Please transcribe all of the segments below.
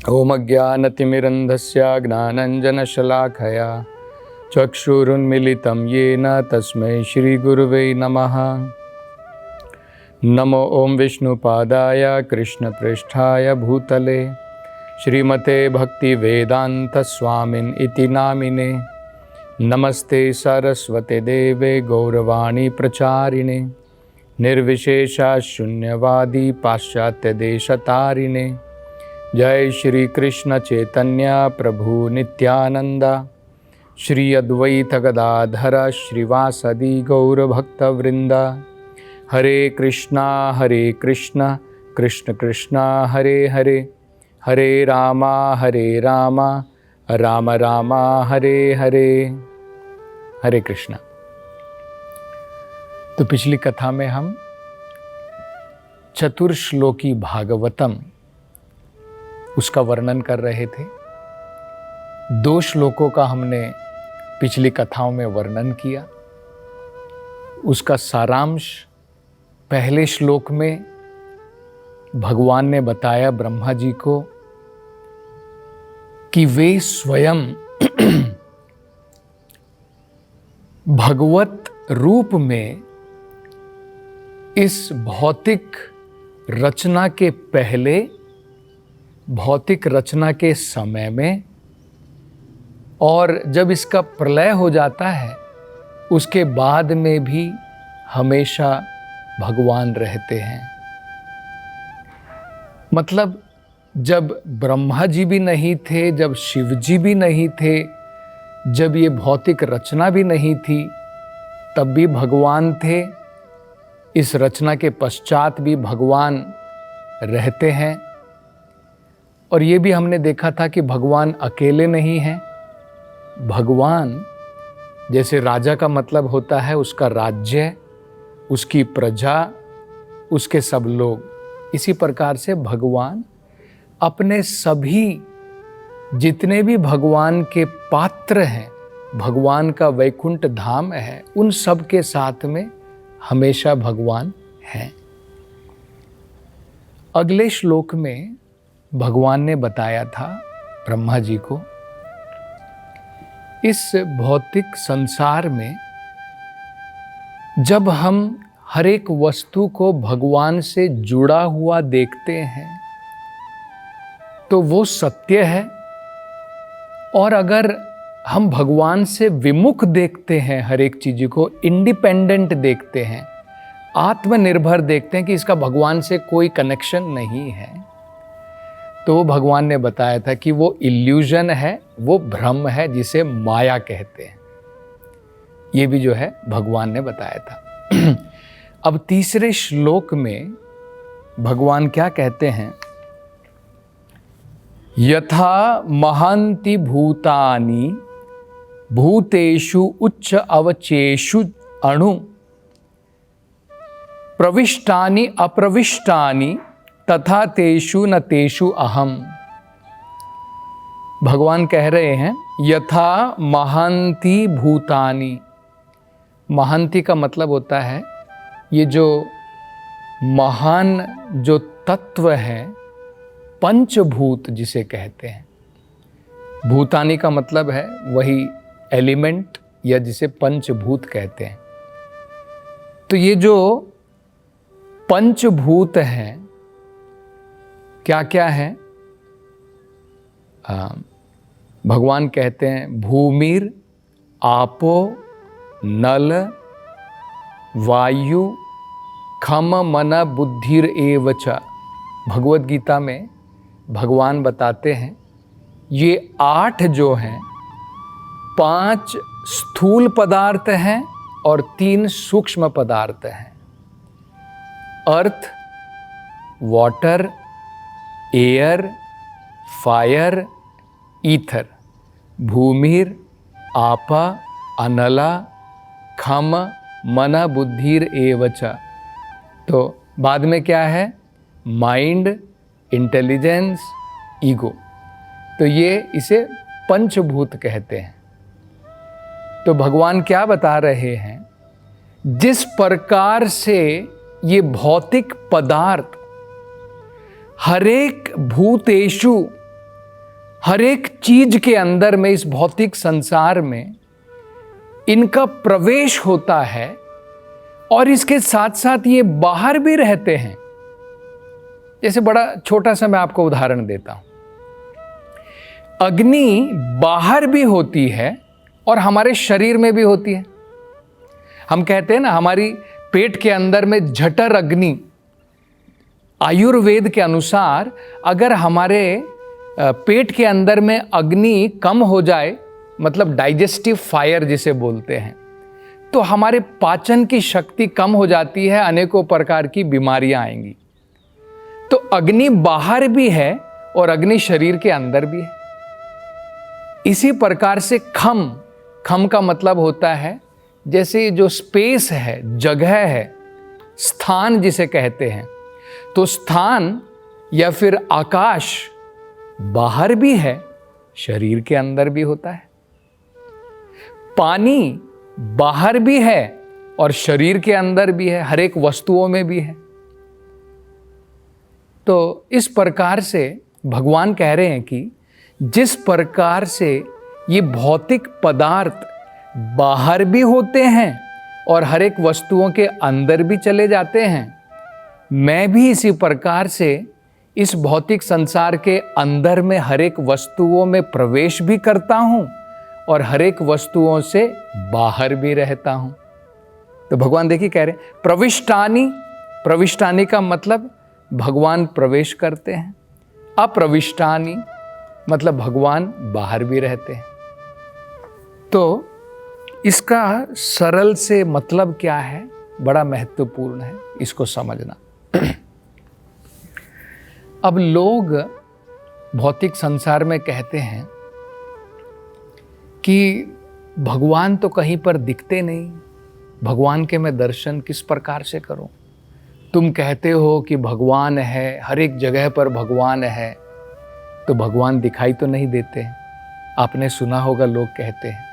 ओम अज्ञानतिमिरन्धस्य ज्ञानाञ्जनशलाखया चक्षुरुन्मीलितं येन तस्मै श्रीगुरुवे नमः। नमो ओम विष्णुपादाय कृष्णप्रेष्ठाय भूतले श्रीमते भक्तिवेदान्तस्वामिन् इति नामिने। नमस्ते सरस्वते देवे गौरवाणी प्रचारिणे निर्विशेषा शून्यवादी पाश्चात्य देशतारिणे। जय श्री कृष्ण चैतन्य प्रभु नित्यानंदा श्री अद्वैत गदाधर श्रीवासदि गौरभक्तवृंदा। हरे कृष्णा कृष्ण कृष्णा हरे हरे, हरे रामा राम रामा हरे हरे। हरे कृष्णा। तो पिछली कथा में हम चतुर्श्लोकी भागवतम उसका वर्णन कर रहे थे। 2 श्लोकों का हमने पिछली कथाओं में वर्णन किया। उसका सारांश पहले श्लोक में भगवान ने बताया ब्रह्मा जी को कि वे स्वयं भगवत रूप में इस भौतिक रचना के पहले, भौतिक रचना के समय में, और जब इसका प्रलय हो जाता है उसके बाद में भी हमेशा भगवान रहते हैं। मतलब जब ब्रह्मा जी भी नहीं थे, जब शिव जी भी नहीं थे, जब ये भौतिक रचना भी नहीं थी, तब भी भगवान थे। इस रचना के पश्चात भी भगवान रहते हैं। और ये भी हमने देखा था कि भगवान अकेले नहीं हैं। भगवान जैसे राजा का मतलब होता है उसका राज्य, उसकी प्रजा, उसके सब लोग, इसी प्रकार से भगवान अपने सभी जितने भी भगवान के पात्र हैं, भगवान का वैकुंठ धाम है, उन सब के साथ में हमेशा भगवान हैं। अगले श्लोक में भगवान ने बताया था ब्रह्मा जी को, इस भौतिक संसार में जब हम हर एक वस्तु को भगवान से जुड़ा हुआ देखते हैं तो वो सत्य है, और अगर हम भगवान से विमुख देखते हैं, हर एक चीज को इंडिपेंडेंट देखते हैं, आत्मनिर्भर देखते हैं कि इसका भगवान से कोई कनेक्शन नहीं है, तो वो भगवान ने बताया था कि वो इल्यूजन है, वो भ्रम है, जिसे माया कहते हैं। ये भी जो है भगवान ने बताया था। अब तीसरे श्लोक में भगवान क्या कहते हैं? यथा महान्ति भूतानि भूतेषु उच्च अवचेषु अणु प्रविष्टानि अप्रविष्टानि तथा तेषु न तेषु अहम। भगवान कह रहे हैं यथा महान्ति भूतानि। महान्ति का मतलब होता है ये जो महान जो तत्व है, पंचभूत जिसे कहते हैं। भूतानि का मतलब है वही एलिमेंट, या जिसे पंचभूत कहते हैं। तो ये जो पंचभूत हैं क्या क्या है? भगवान कहते हैं भूमिर आपो नल वायु खम मन बुद्धिर एवच। भगवत गीता में भगवान बताते हैं ये 8 जो हैं, 5 स्थूल पदार्थ हैं और 3 सूक्ष्म पदार्थ हैं। अर्थ, वाटर, एयर, फायर, ईथर। भूमिर आपा अनला खम मन बुद्धिर एवच। तो बाद में क्या है? Mind, intelligence, ego. तो ये इसे पंचभूत कहते हैं। तो भगवान क्या बता रहे हैं? जिस प्रकार से ये भौतिक पदार्थ हरेक भूतेषु हर एक चीज के अंदर में, इस भौतिक संसार में इनका प्रवेश होता है और इसके साथ साथ ये बाहर भी रहते हैं। जैसे बड़ा छोटा सा मैं आपको उदाहरण देता हूं। अग्नि बाहर भी होती है और हमारे शरीर में भी होती है। हम कहते हैं ना, हमारी पेट के अंदर में जठर अग्नि, आयुर्वेद के अनुसार अगर हमारे पेट के अंदर में अग्नि कम हो जाए, मतलब डाइजेस्टिव फायर जिसे बोलते हैं, तो हमारे पाचन की शक्ति कम हो जाती है, अनेकों प्रकार की बीमारियां आएंगी। तो अग्नि बाहर भी है और अग्नि शरीर के अंदर भी है। इसी प्रकार से खम का मतलब होता है जैसे जो स्पेस है, जगह है, स्थान जिसे कहते हैं, तो स्थान या फिर आकाश बाहर भी है, शरीर के अंदर भी होता है। पानी बाहर भी है और शरीर के अंदर भी है, हर एक वस्तुओं में भी है। तो इस प्रकार से भगवान कह रहे हैं कि जिस प्रकार से ये भौतिक पदार्थ बाहर भी होते हैं और हर एक वस्तुओं के अंदर भी चले जाते हैं, मैं भी इसी प्रकार से इस भौतिक संसार के अंदर में हर एक वस्तुओं में प्रवेश भी करता हूं और हर एक वस्तुओं से बाहर भी रहता हूं। तो भगवान देखिए कह रहे हैं प्रविष्टानी का मतलब भगवान प्रवेश करते हैं, अप्रविष्टानी मतलब भगवान बाहर भी रहते हैं। तो इसका सरल से मतलब क्या है, बड़ा महत्वपूर्ण है इसको समझना। अब लोग भौतिक संसार में कहते हैं कि भगवान तो कहीं पर दिखते नहीं, भगवान के मैं दर्शन किस प्रकार से करूं? तुम कहते हो कि भगवान है, हर एक जगह पर भगवान है, तो भगवान दिखाई तो नहीं देते। आपने सुना होगा लोग कहते हैं।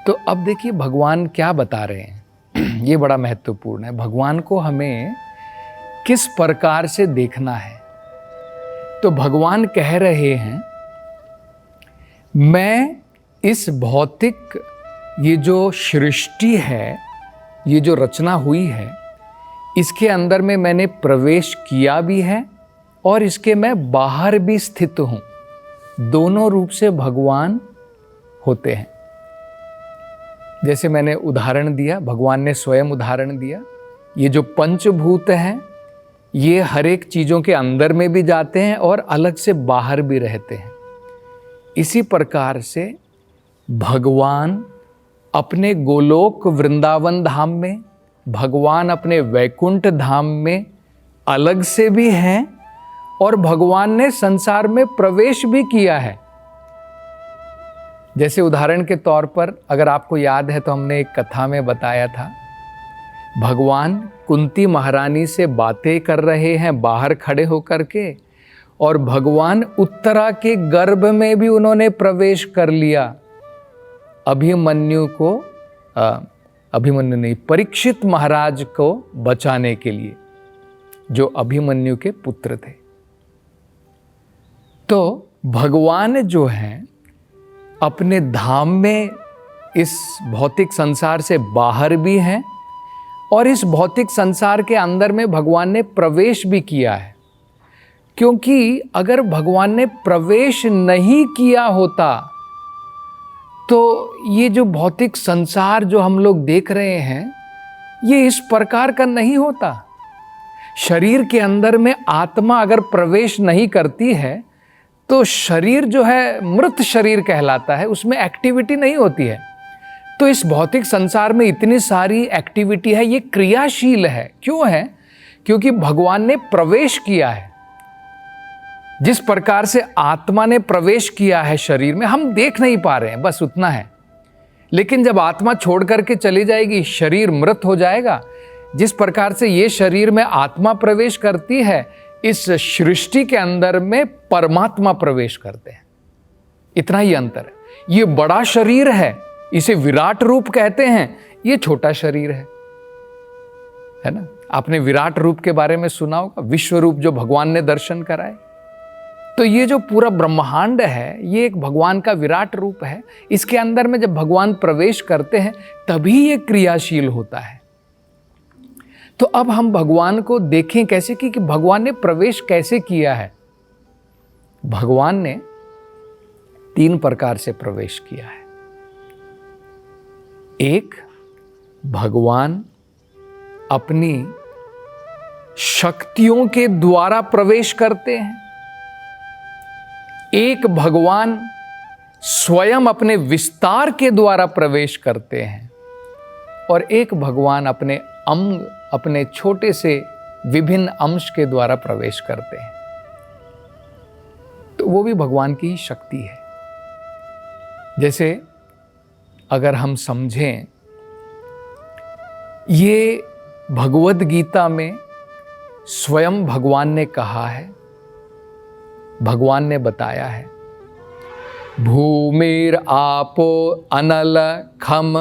तो अब देखिए भगवान क्या बता रहे हैं, ये बड़ा महत्वपूर्ण है। भगवान को हमें किस प्रकार से देखना है? तो भगवान कह रहे हैं, मैं इस भौतिक ये जो सृष्टि है, ये जो रचना हुई है, इसके अंदर में मैंने प्रवेश किया भी है और इसके मैं बाहर भी स्थित हूं। दोनों रूप से भगवान होते हैं। जैसे मैंने उदाहरण दिया, भगवान ने स्वयं उदाहरण दिया, ये जो पंचभूत हैं ये हर एक चीज़ों के अंदर में भी जाते हैं और अलग से बाहर भी रहते हैं। इसी प्रकार से भगवान अपने गोलोक वृंदावन धाम में, भगवान अपने वैकुंठ धाम में अलग से भी हैं और भगवान ने संसार में प्रवेश भी किया है। जैसे उदाहरण के तौर पर अगर आपको याद है तो हमने एक कथा में बताया था, भगवान कुंती महारानी से बातें कर रहे हैं बाहर खड़े होकर के, और भगवान उत्तरा के गर्भ में भी उन्होंने प्रवेश कर लिया अभिमन्यु नहीं, परीक्षित महाराज को बचाने के लिए, जो अभिमन्यु के पुत्र थे। तो भगवान जो हैं अपने धाम में इस भौतिक संसार से बाहर भी हैं और इस भौतिक संसार के अंदर में भगवान ने प्रवेश भी किया है। क्योंकि अगर भगवान ने प्रवेश नहीं किया होता तो ये जो भौतिक संसार जो हम लोग देख रहे हैं ये इस प्रकार का नहीं होता। शरीर के अंदर में आत्मा अगर प्रवेश नहीं करती है तो शरीर जो है मृत शरीर कहलाता है, उसमें एक्टिविटी नहीं होती है। तो इस भौतिक संसार में इतनी सारी एक्टिविटी है, ये क्रियाशील है। क्यों है? क्योंकि भगवान ने प्रवेश किया है। जिस प्रकार से आत्मा ने प्रवेश किया है शरीर में, हम देख नहीं पा रहे हैं, बस उतना है। लेकिन जब आत्मा छोड़ करके चली जाएगी, शरीर मृत हो जाएगा। जिस प्रकार से ये शरीर में आत्मा प्रवेश करती है, इस सृष्टि के अंदर में परमात्मा प्रवेश करते हैं। इतना ही अंतर है। ये बड़ा शरीर है, इसे विराट रूप कहते हैं, ये छोटा शरीर है ना। आपने विराट रूप के बारे में सुना होगा, विश्व रूप जो भगवान ने दर्शन कराए। तो ये जो पूरा ब्रह्मांड है ये एक भगवान का विराट रूप है। इसके अंदर में जब भगवान प्रवेश करते हैं तभी ये क्रियाशील होता है। तो अब हम भगवान को देखें कैसे कि भगवान ने प्रवेश कैसे किया है। भगवान ने 3 प्रकार से प्रवेश किया है। एक, भगवान अपनी शक्तियों के द्वारा प्रवेश करते हैं। एक, भगवान स्वयं अपने विस्तार के द्वारा प्रवेश करते हैं। और एक, भगवान अपने अंग, अपने छोटे से विभिन्न अंश के द्वारा प्रवेश करते हैं। तो वो भी भगवान की ही शक्ति है। जैसे अगर हम समझें, ये भगवद गीता में स्वयं भगवान ने कहा है, भगवान ने बताया है, भूमिर आपो अनल खम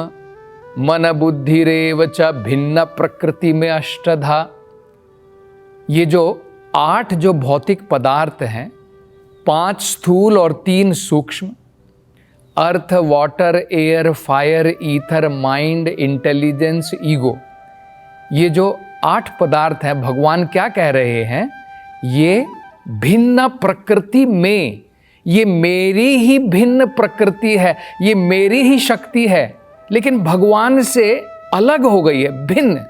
मन बुद्धिरेव च भिन्न प्रकृति में अष्टधा। ये जो 8 जो भौतिक पदार्थ हैं, 5 स्थूल और 3 सूक्ष्म, earth, water, air, fire, ether, mind, intelligence, ego, ये जो 8 पदार्थ हैं, भगवान क्या कह रहे हैं, ये भिन्न प्रकृति में, ये मेरी ही भिन्न प्रकृति है, ये मेरी ही शक्ति है, लेकिन भगवान से अलग हो गई है, भिन्न।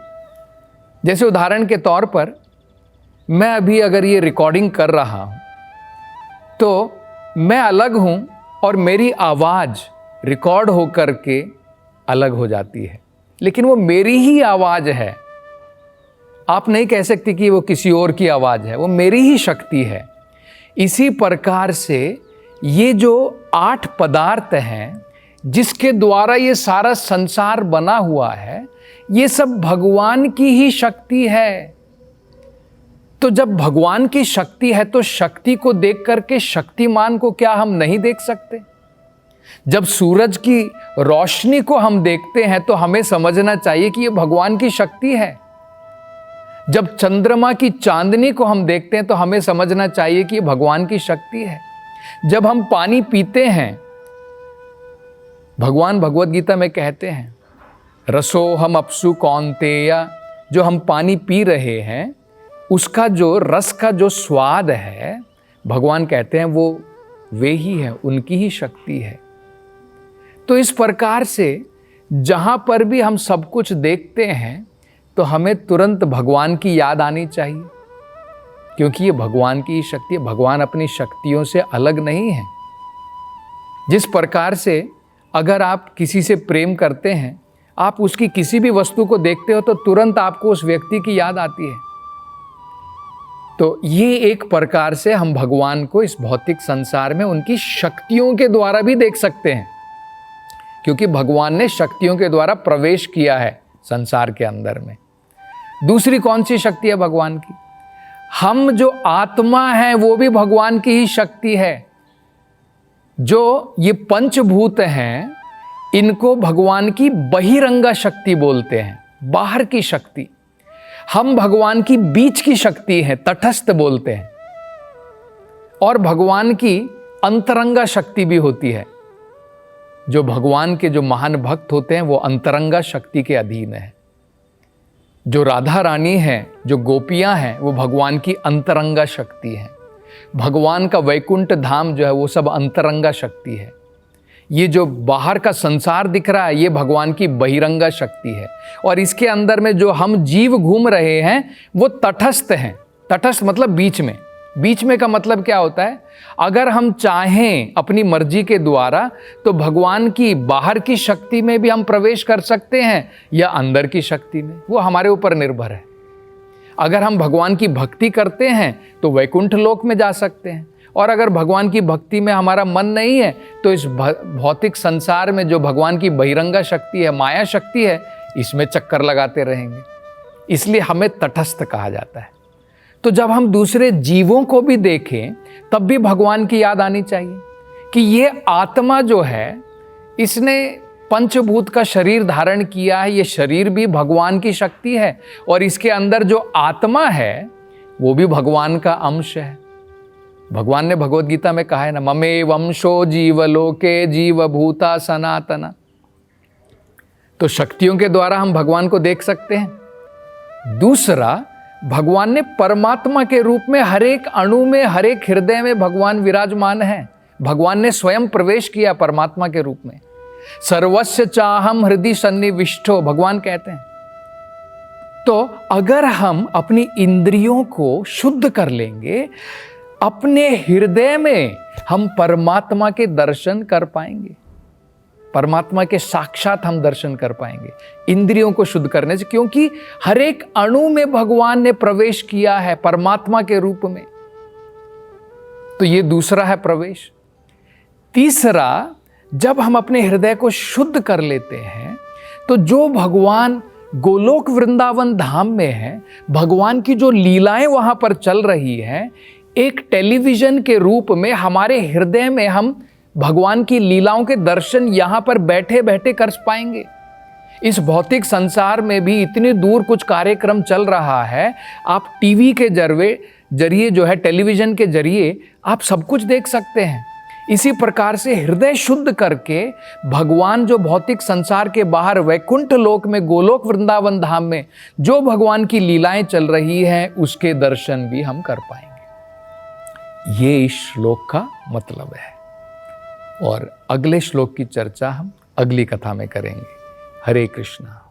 जैसे उदाहरण के तौर पर मैं अभी अगर ये रिकॉर्डिंग कर रहा हूं तो मैं अलग हूं और मेरी आवाज रिकॉर्ड होकर के अलग हो जाती है, लेकिन वो मेरी ही आवाज है। आप नहीं कह सकते कि वो किसी और की आवाज है, वो मेरी ही शक्ति है। इसी प्रकार से ये जो 8 पदार्थ हैं जिसके द्वारा ये सारा संसार बना हुआ है, ये सब भगवान की ही शक्ति है। तो जब भगवान की शक्ति है तो शक्ति को देख करके शक्तिमान को क्या हम नहीं देख सकते? जब सूरज की रोशनी को हम देखते हैं तो हमें समझना चाहिए कि ये भगवान की शक्ति है। जब चंद्रमा की चांदनी को हम देखते हैं तो हमें समझना चाहिए कि ये भगवान की शक्ति है। जब हम पानी पीते हैं, भगवान भगवद गीता में कहते हैं, रसोहम अपसु कौन्तेय, जो हम पानी पी रहे हैं उसका जो रस का जो स्वाद है, भगवान कहते हैं वो वे ही है, उनकी ही शक्ति है। तो इस प्रकार से जहां पर भी हम सब कुछ देखते हैं तो हमें तुरंत भगवान की याद आनी चाहिए, क्योंकि ये भगवान की ही शक्ति है। भगवान अपनी शक्तियों से अलग नहीं है। जिस प्रकार से अगर आप किसी से प्रेम करते हैं, आप उसकी किसी भी वस्तु को देखते हो तो तुरंत आपको उस व्यक्ति की याद आती है। तो ये एक प्रकार से हम भगवान को इस भौतिक संसार में उनकी शक्तियों के द्वारा भी देख सकते हैं, क्योंकि भगवान ने शक्तियों के द्वारा प्रवेश किया है संसार के अंदर में। दूसरी कौन सी शक्ति है भगवान की? हम जो आत्मा है वो भी भगवान की ही शक्ति है। जो ये पंचभूत हैं इनको भगवान की बहिरंगा शक्ति बोलते हैं, बाहर की शक्ति। हम भगवान की बीच की शक्ति है, तटस्थ बोलते हैं। और भगवान की अंतरंगा शक्ति भी होती है। जो भगवान के जो महान भक्त होते हैं वो अंतरंगा शक्ति के अधीन है। जो राधा रानी है, जो गोपियां हैं, वो भगवान की अंतरंगा शक्ति है। भगवान का वैकुंठ धाम जो है वो सब अंतरंगा शक्ति है। ये जो बाहर का संसार दिख रहा है ये भगवान की बहिरंगा शक्ति है। और इसके अंदर में जो हम जीव घूम रहे हैं वो तटस्थ हैं। तटस्थ मतलब बीच में। बीच में का मतलब क्या होता है? अगर हम चाहें अपनी मर्जी के द्वारा तो भगवान की बाहर की शक्ति में भी हम प्रवेश कर सकते हैं या अंदर की शक्ति में, वो हमारे ऊपर निर्भर है। अगर हम भगवान की भक्ति करते हैं तो वैकुंठ लोक में जा सकते हैं, और अगर भगवान की भक्ति में हमारा मन नहीं है तो इस भौतिक संसार में जो भगवान की बहिरंगा शक्ति है, माया शक्ति है, इसमें चक्कर लगाते रहेंगे। इसलिए हमें तटस्थ कहा जाता है। तो जब हम दूसरे जीवों को भी देखें तब भी भगवान की याद आनी चाहिए कि ये आत्मा जो है इसने पंचभूत का शरीर धारण किया है, ये शरीर भी भगवान की शक्ति है, और इसके अंदर जो आत्मा है वो भी भगवान का अंश है। भगवान ने भगवद गीता में कहा है ना, ममे वंशो जीवलोके जीवभूता सनातना। तो शक्तियों के द्वारा हम भगवान को देख सकते हैं। दूसरा, भगवान ने परमात्मा के रूप में हर एक अणु में, हर एक हृदय में भगवान विराजमान है। भगवान ने स्वयं प्रवेश किया परमात्मा के रूप में। सर्वस्य चाहम हृदय सन्निविष्टो, भगवान कहते हैं। तो अगर हम अपनी इंद्रियों को शुद्ध कर लेंगे, अपने हृदय में हम परमात्मा के दर्शन कर पाएंगे, परमात्मा के साक्षात हम दर्शन कर पाएंगे इंद्रियों को शुद्ध करने से, क्योंकि हर एक अणु में भगवान ने प्रवेश किया है परमात्मा के रूप में। तो ये दूसरा है प्रवेश। तीसरा, जब हम अपने हृदय को शुद्ध कर लेते हैं तो जो भगवान गोलोक वृंदावन धाम में है, भगवान की जो लीलाएं वहां पर चल रही हैं, एक टेलीविजन के रूप में हमारे हृदय में हम भगवान की लीलाओं के दर्शन यहां पर बैठे बैठे कर पाएंगे। इस भौतिक संसार में भी इतनी दूर कुछ कार्यक्रम चल रहा है, आप टीवी के जरिए जो है, टेलीविजन के जरिए आप सब कुछ देख सकते हैं। इसी प्रकार से हृदय शुद्ध करके भगवान जो भौतिक संसार के बाहर वैकुंठ लोक में, गोलोक वृंदावन धाम में जो भगवान की लीलाएं चल रही हैं, उसके दर्शन भी हम कर पाएंगे। ये इस श्लोक का मतलब है। और अगले श्लोक की चर्चा हम अगली कथा में करेंगे। हरे कृष्णा।